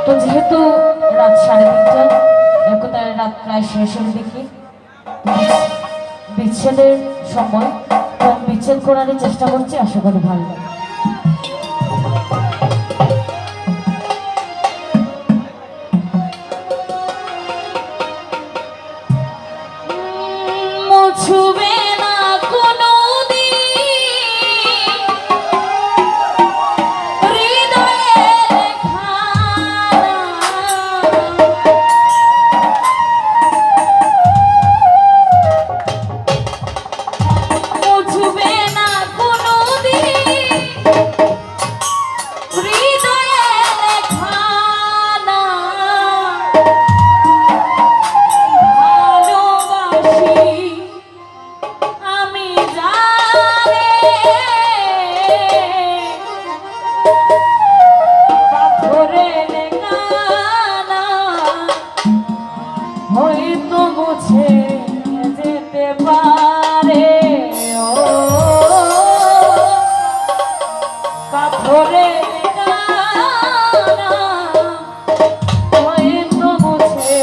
তো যেহেতু রাত 3:30, একতার রাত প্রায় শেষের দিকে, বিচ্ছেদের সময়, তো বিচ্ছেদ করার চেষ্টা করছি, আশা করি ভালো লাগে। ছুবে না কোনো হয়তো মুছে যেতে পারে পাথরে হয়তো মুছে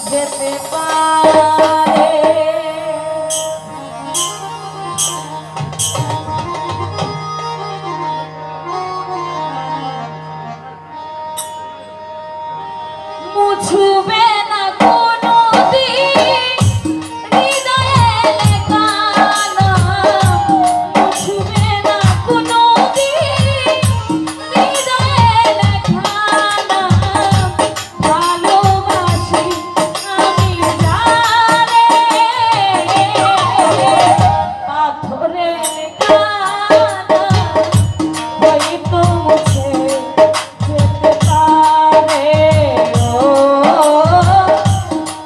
যেতে পারে। মুছবে না কোনো দিন হৃদয়ে লেখা নাম, মুছবে না কোনো দিন হৃদয়ে লেখা নাম। ভালোবাসি আমি যারে পাথরে লেখা নাম হয়তো মুছে যেতে পারে।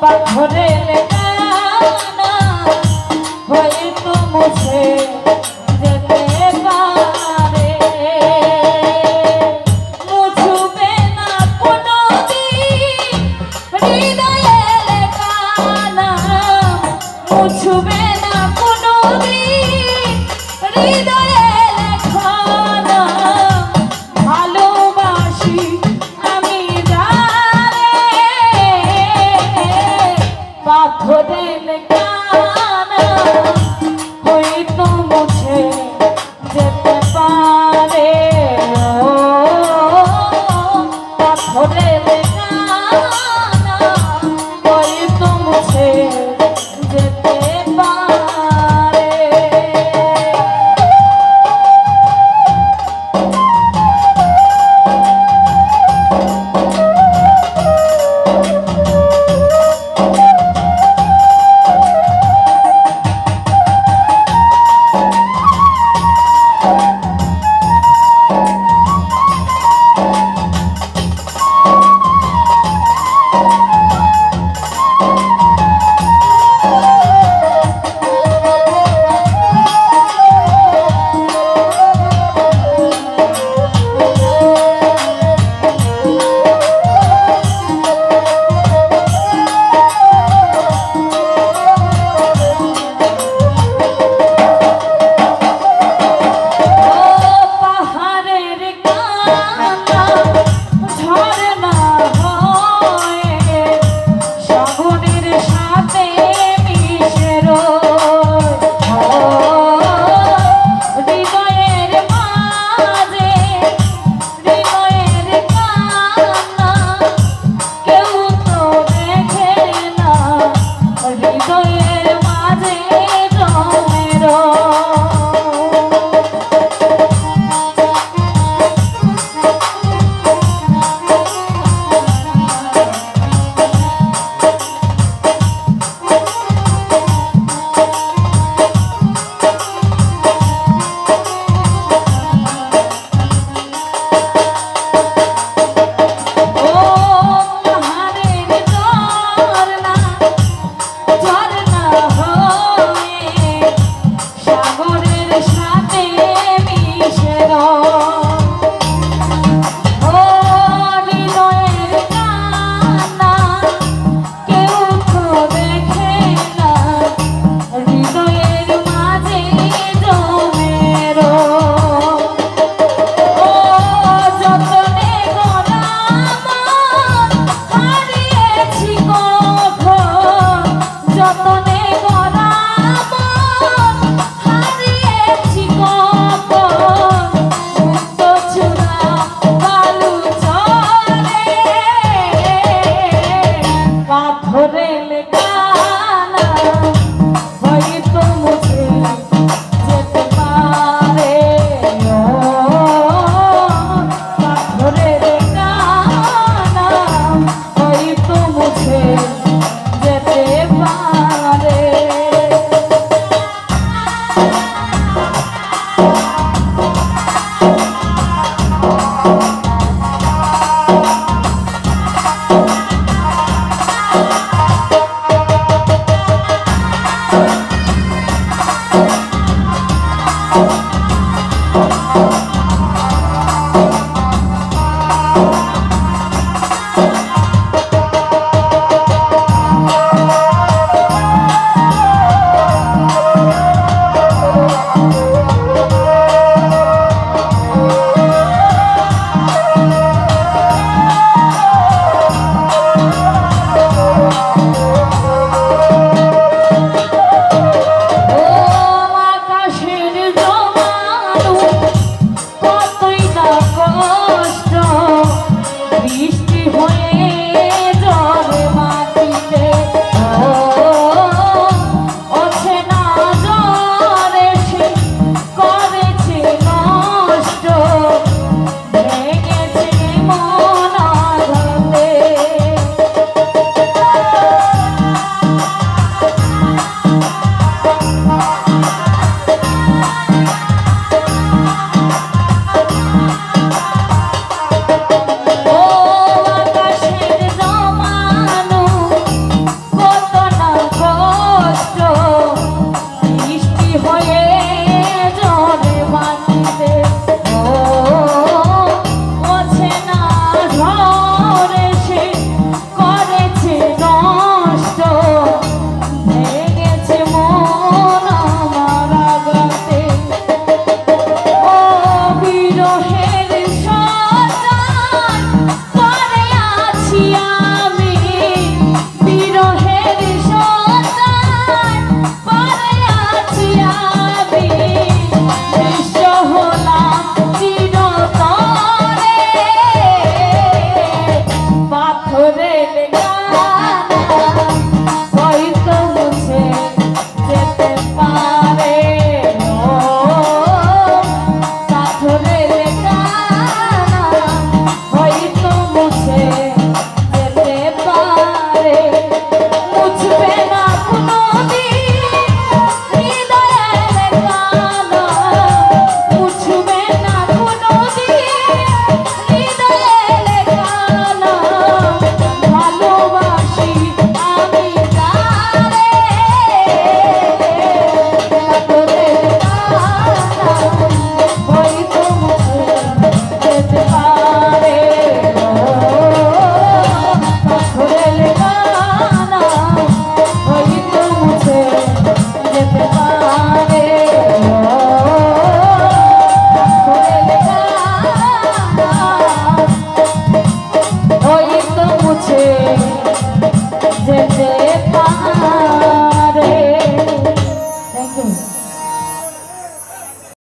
পাথরে লেখা নাম হয়তো মুছে যেতে পারে। মুছবে না কোনো দিন হৃদয়ে লেখা নাম, মুছবে না কোনো দিন হৃদয়ে লেখা নাম। ভালোবাসি আমি যারে পাথরে লেখা নাম হয়তো মুছে যেতে পারে। পাথরে লেখা নাম হয়তো মুছে যেতে পারে। সাগরের সাথে মিশে